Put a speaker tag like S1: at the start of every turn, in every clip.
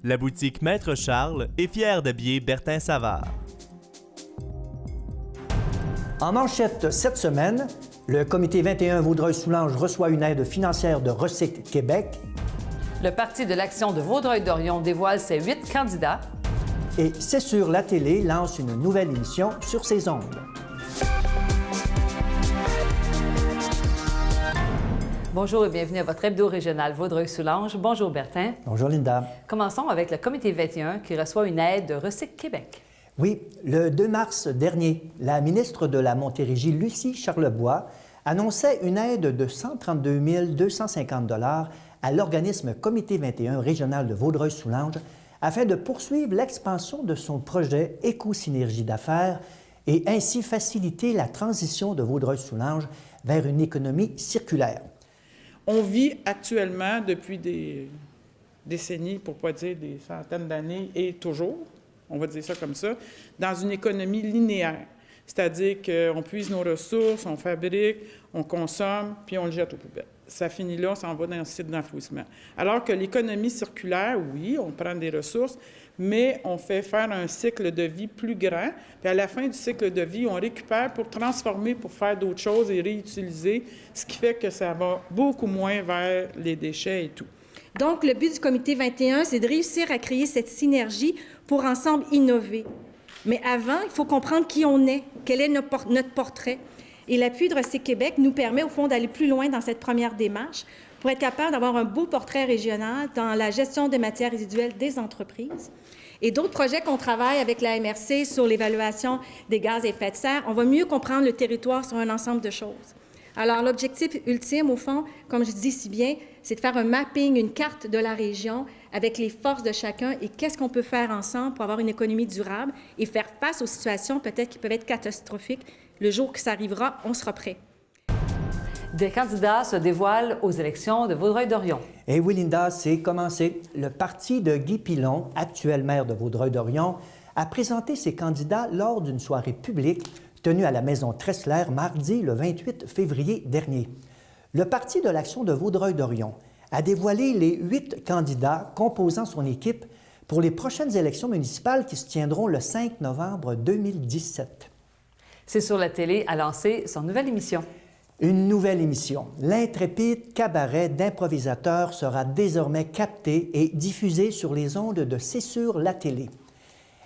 S1: La boutique Maître Charles est fière d'habiller Bertin Savard.
S2: En manchette cette semaine, le comité 21 Vaudreuil-Soulanges reçoit une aide financière de Recycle Québec.
S3: Le Parti de l'action de Vaudreuil-Dorion dévoile ses 8 candidats.
S2: Et C'est sur la télé lance une nouvelle émission sur ses ondes.
S3: Bonjour et bienvenue à votre hebdo régional Vaudreuil-Soulanges. Bonjour Bertin.
S2: Bonjour Linda.
S3: Commençons avec le comité 21 qui reçoit une aide de Recycle Québec.
S2: Oui, le 2 mars dernier, la ministre de la Montérégie, Lucie Charlebois, annonçait une aide de 132 250 $ à l'organisme Comité 21 régional de Vaudreuil-Soulanges afin de poursuivre l'expansion de son projet Éco-Synergie d'affaires et ainsi faciliter la transition de Vaudreuil-Soulanges vers une économie circulaire.
S4: On vit actuellement, depuis des décennies, pour ne pas dire des centaines d'années, et toujours, on va dire ça comme ça, dans une économie linéaire. C'est-à-dire qu'on puise nos ressources, on fabrique, on consomme, puis on le jette aux poubelles. Ça finit là, ça en va dans un site d'enfouissement. Alors que l'économie circulaire, oui, on prend des ressources, mais on fait faire un cycle de vie plus grand. Puis à la fin du cycle de vie, on récupère pour transformer, pour faire d'autres choses et réutiliser, ce qui fait que ça va beaucoup moins vers les déchets et tout.
S5: Donc, le but du comité 21, c'est de réussir à créer cette synergie pour ensemble innover. Mais avant, il faut comprendre qui on est, quel est notre portrait. Et l'appui de Recycle Québec nous permet, au fond, d'aller plus loin dans cette première démarche pour être capable d'avoir un beau portrait régional dans la gestion des matières résiduelles des entreprises. Et d'autres projets qu'on travaille avec la MRC sur l'évaluation des gaz à effet de serre, on va mieux comprendre le territoire sur un ensemble de choses. Alors, l'objectif ultime, au fond, comme je dis si bien, c'est de faire un mapping, une carte de la région avec les forces de chacun et qu'est-ce qu'on peut faire ensemble pour avoir une économie durable et faire face aux situations peut-être qui peuvent être catastrophiques. Le jour que ça arrivera, on sera prêt.
S3: Des candidats se dévoilent aux élections de Vaudreuil-Dorion.
S2: Et oui, Linda, c'est commencé. Le parti de Guy Pilon, actuel maire de Vaudreuil-Dorion, a présenté ses candidats lors d'une soirée publique tenue à la Maison Tressler mardi, le 28 février dernier. Le Parti de l'action de Vaudreuil-Dorion a dévoilé les 8 candidats composant son équipe pour les prochaines élections municipales qui se tiendront le 5 novembre 2017.
S3: C'est sur la télé a lancé son nouvelle émission.
S2: Une nouvelle émission. L'intrépide cabaret d'improvisateurs sera désormais capté et diffusé sur les ondes de C'est sur la télé.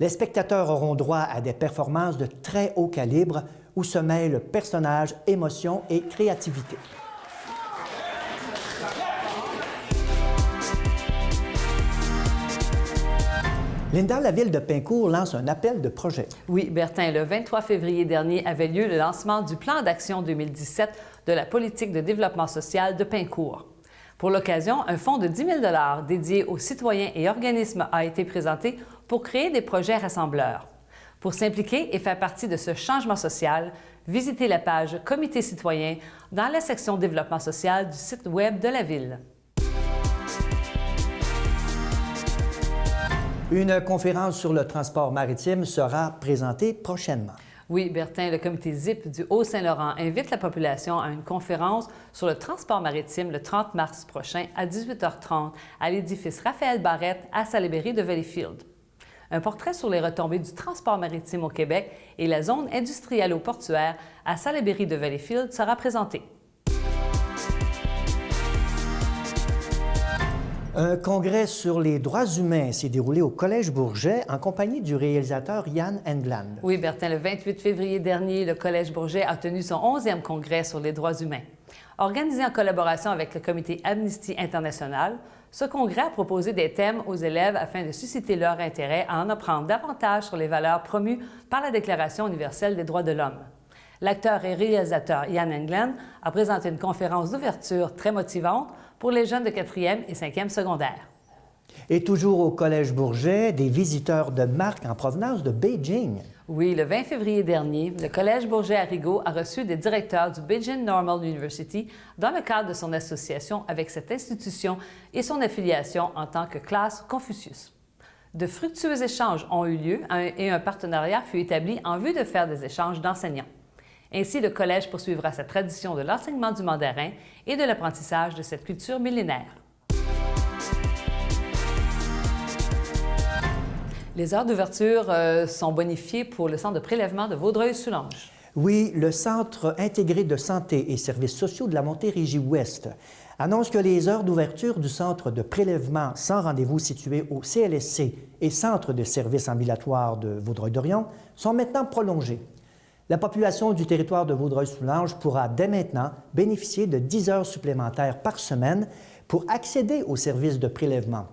S2: Les spectateurs auront droit à des performances de très haut calibre où se mêlent personnages, émotions et créativité. Linda, la ville de Pincourt lance un appel de projet.
S3: Oui, Bertin, le 23 février dernier avait lieu le lancement du plan d'action 2017 de la politique de développement social de Pincourt. Pour l'occasion, un fonds de 10 000 $ dédié aux citoyens et organismes a été présenté pour créer des projets rassembleurs. Pour s'impliquer et faire partie de ce changement social, visitez la page Comité citoyen dans la section Développement social du site Web de la Ville.
S2: Une conférence sur le transport maritime sera présentée prochainement.
S3: Oui, Bertin, le comité ZIP du Haut-Saint-Laurent invite la population à une conférence sur le transport maritime le 30 mars prochain à 18h30 à l'édifice Raphaël Barrette à Salaberry de Valleyfield. Un portrait sur les retombées du transport maritime au Québec et la zone industrielle ou portuaire à Salaberry de Valleyfield sera présenté.
S2: Un congrès sur les droits humains s'est déroulé au Collège Bourget en compagnie du réalisateur Yann Englund.
S3: Oui, Bertin, le 28 février dernier, le Collège Bourget a tenu son 11e congrès sur les droits humains. Organisé en collaboration avec le comité Amnesty International, ce congrès a proposé des thèmes aux élèves afin de susciter leur intérêt à en apprendre davantage sur les valeurs promues par la Déclaration universelle des droits de l'homme. L'acteur et réalisateur Yann Englund a présenté une conférence d'ouverture très motivante pour les jeunes de 4e et 5e secondaire.
S2: Et toujours au Collège Bourget, des visiteurs de marque en provenance de Beijing.
S3: Oui, le 20 février dernier, le Collège Bourget-Arrigo a reçu des directeurs du Beijing Normal University dans le cadre de son association avec cette institution et son affiliation en tant que classe Confucius. De fructueux échanges ont eu lieu et un partenariat fut établi en vue de faire des échanges d'enseignants. Ainsi, le Collège poursuivra sa tradition de l'enseignement du mandarin et de l'apprentissage de cette culture millénaire. Les heures d'ouverture sont bonifiées pour le centre de prélèvement de Vaudreuil-Soulanges.
S2: Oui, le Centre intégré de santé et services sociaux de la Montérégie-Ouest annonce que les heures d'ouverture du centre de prélèvement sans rendez-vous situé au CLSC et Centre de services ambulatoires de Vaudreuil-Dorion sont maintenant prolongées. La population du territoire de Vaudreuil-Soulanges pourra dès maintenant bénéficier de 10 heures supplémentaires par semaine pour accéder aux services de prélèvement.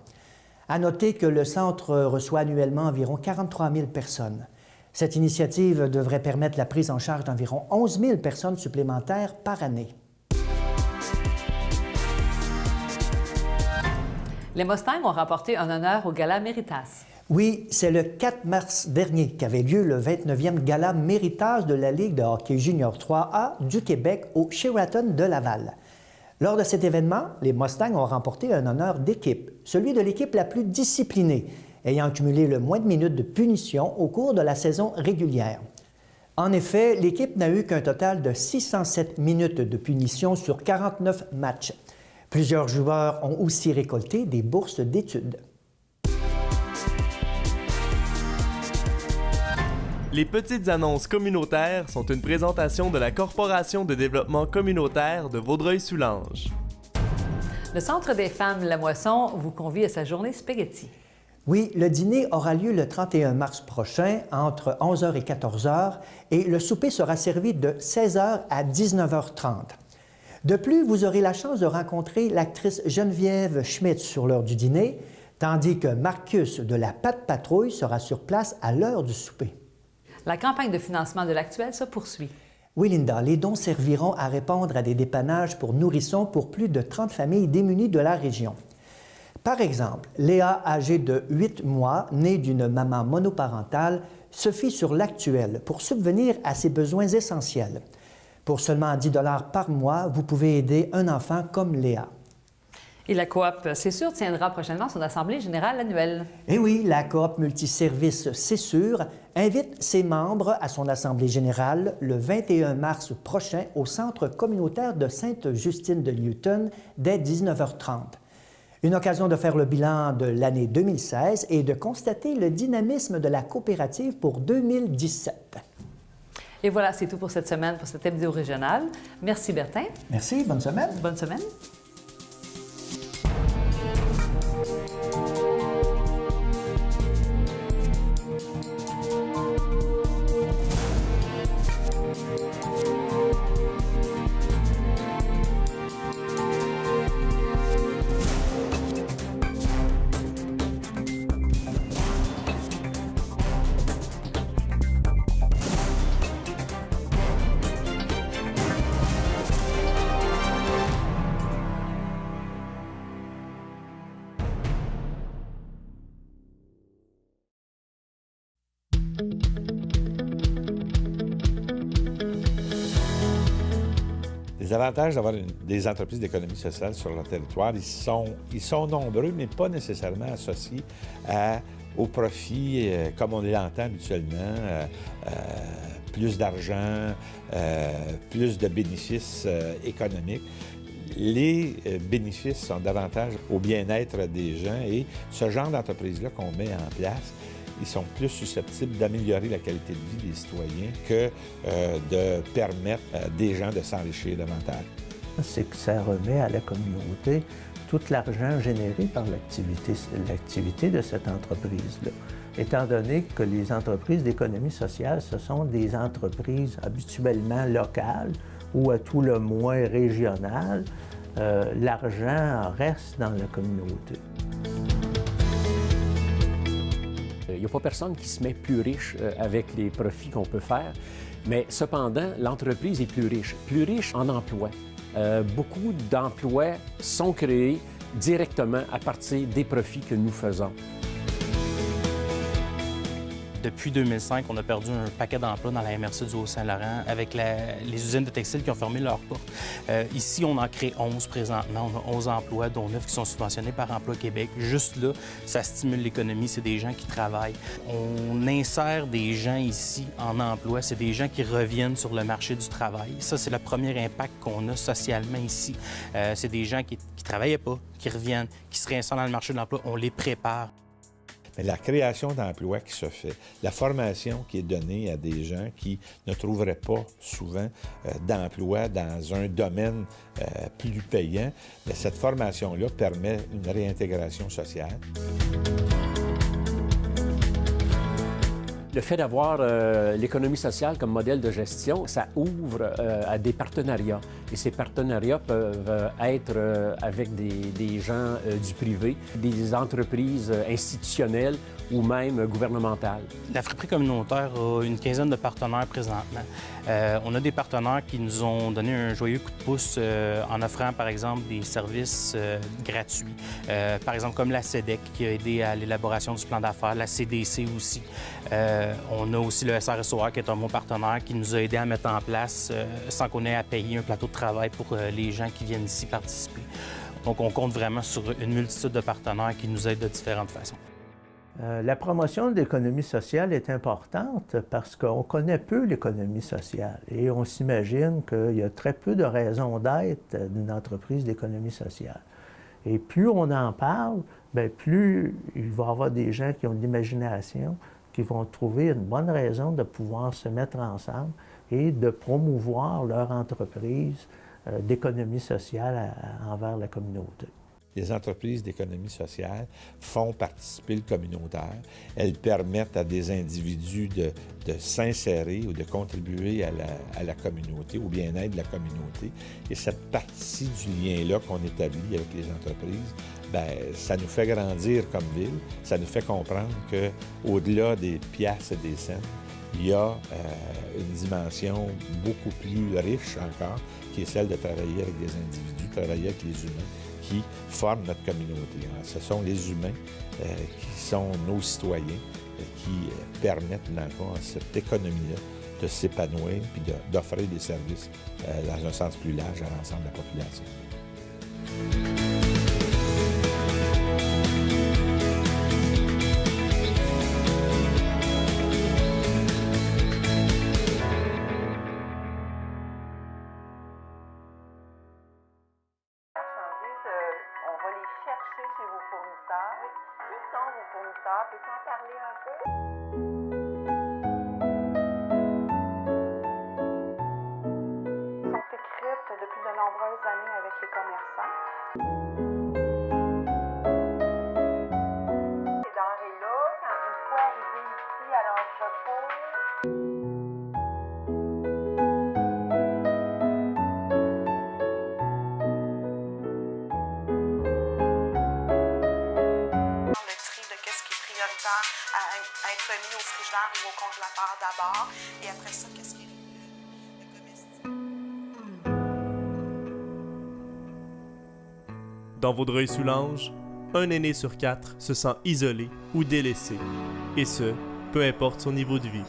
S2: À noter que le centre reçoit annuellement environ 43 000 personnes. Cette initiative devrait permettre la prise en charge d'environ 11 000 personnes supplémentaires par année.
S3: Les Mustangs ont remporté un honneur au Gala Méritas.
S2: Oui, c'est le 4 mars dernier qu'avait lieu le 29e Gala Méritas de la Ligue de hockey junior 3A du Québec au Sheraton de Laval. Lors de cet événement, les Mustangs ont remporté un honneur d'équipe, celui de l'équipe la plus disciplinée, ayant cumulé le moins de minutes de punition au cours de la saison régulière. En effet, l'équipe n'a eu qu'un total de 607 minutes de punition sur 49 matchs. Plusieurs joueurs ont aussi récolté des bourses d'études.
S1: Les petites annonces communautaires sont une présentation de la Corporation de développement communautaire de Vaudreuil-Soulanges.
S3: Le Centre des femmes La Moisson vous convie à sa journée spaghetti.
S2: Oui, le dîner aura lieu le 31 mars prochain entre 11h et 14h et le souper sera servi de 16h à 19h30. De plus, vous aurez la chance de rencontrer l'actrice Geneviève Schmidt sur l'heure du dîner, tandis que Marcus de la Patte Patrouille sera sur place à l'heure du souper.
S3: La campagne de financement de l'Actuel se poursuit.
S2: Oui, Linda, les dons serviront à répondre à des dépannages pour nourrissons pour plus de 30 familles démunies de la région. Par exemple, Léa, âgée de 8 mois, née d'une maman monoparentale, se fie sur l'Actuel pour subvenir à ses besoins essentiels. Pour seulement 10 $ par mois, vous pouvez aider un enfant comme Léa.
S3: Et la coop C'est sûr tiendra prochainement son assemblée générale annuelle.
S2: Eh oui, la coop multiservice C'est sûr invite ses membres à son assemblée générale le 21 mars prochain au centre communautaire de Sainte-Justine de Newton dès 19h30. Une occasion de faire le bilan de l'année 2016 et de constater le dynamisme de la coopérative pour 2017.
S3: Et voilà, c'est tout pour cette semaine, pour cette hebdo régionale. Merci Bertin.
S2: Merci, bonne semaine.
S3: Bonne semaine.
S6: Les avantages d'avoir des entreprises d'économie sociale sur leur territoire, ils sont nombreux, mais pas nécessairement associés au profit, comme on l'entend habituellement, plus d'argent, plus de bénéfices économiques. Les bénéfices sont davantage au bien-être des gens et ce genre d'entreprise-là qu'on met en place, ils sont plus susceptibles d'améliorer la qualité de vie des citoyens que de permettre des gens de s'enrichir davantage.
S7: C'est que ça remet à la communauté tout l'argent généré par l'activité de cette entreprise-là. Étant donné que les entreprises d'économie sociale, ce sont des entreprises habituellement locales ou à tout le moins régionales, l'argent reste dans la communauté.
S8: Il n'y a pas personne qui se met plus riche avec les profits qu'on peut faire, mais cependant, l'entreprise est plus riche en emplois. Beaucoup d'emplois sont créés directement à partir des profits que nous faisons.
S9: Depuis 2005, on a perdu un paquet d'emplois dans la MRC du Haut-Saint-Laurent avec les usines de textiles qui ont fermé leurs portes. Ici, on en crée 11 présentement. On a 11 emplois, dont 9 qui sont subventionnés par Emploi Québec. Juste là, ça stimule l'économie. C'est des gens qui travaillent. On insère des gens ici en emploi. C'est des gens qui reviennent sur le marché du travail. Ça, c'est le premier impact qu'on a socialement ici. C'est des gens qui ne travaillaient pas, qui reviennent, qui se réinsèrent dans le marché de l'emploi. On les prépare.
S6: Mais la création d'emplois qui se fait, la formation qui est donnée à des gens qui ne trouveraient pas souvent d'emploi dans un domaine plus payant, bien, cette formation-là permet une réintégration sociale.
S8: Le fait d'avoir l'économie sociale comme modèle de gestion, ça ouvre à des partenariats. Et ces partenariats peuvent être avec des gens du privé, des entreprises institutionnelles ou même gouvernementales.
S9: La friperie communautaire a une quinzaine de partenaires présentement. On a des partenaires qui nous ont donné un joyeux coup de pouce en offrant, par exemple, des services gratuits. Par exemple, comme la CEDEC qui a aidé à l'élaboration du plan d'affaires, la CDC aussi. On a aussi le SRSOA qui est un bon partenaire qui nous a aidé à mettre en place, sans qu'on ait à payer, un plateau de travail pour les gens qui viennent ici participer. Donc, on compte vraiment sur une multitude de partenaires qui nous aident de différentes façons.
S7: La promotion de l'économie sociale est importante parce qu'on connaît peu l'économie sociale et on s'imagine qu'il y a très peu de raisons d'être d'une entreprise d'économie sociale. Et plus on en parle, bien, plus il va y avoir des gens qui ont de l'imagination, qui vont trouver une bonne raison de pouvoir se mettre ensemble et de promouvoir leur entreprise d'économie sociale envers la communauté.
S6: Les entreprises d'économie sociale font participer le communautaire. Elles permettent à des individus de s'insérer ou de contribuer à la communauté, au bien-être de la communauté. Et cette partie du lien-là qu'on établit avec les entreprises, bien, ça nous fait grandir comme ville. Ça nous fait comprendre qu'au-delà des piastres et des cents, il y a une dimension beaucoup plus riche encore, qui est celle de travailler avec des individus, travailler avec les humains qui forment notre communauté. Alors, ce sont les humains qui sont nos citoyens, qui permettent, dans le fond, à cette économie-là de s'épanouir et d'offrir des services dans un sens plus large à l'ensemble de la population.
S10: Peux-tu en parler un peu? Ils sont écrites depuis de nombreuses années avec les commerçants. Ces denrées-là, une fois arrivées ici à l'entrepôt, à être mis au frigidaire ou au congélateur d'abord, et après ça, qu'est-ce qui est le comestible?
S1: Dans Vaudreuil-Soulanges, un aîné sur 4 se sent isolé ou délaissé, et ce, peu importe son niveau de vie.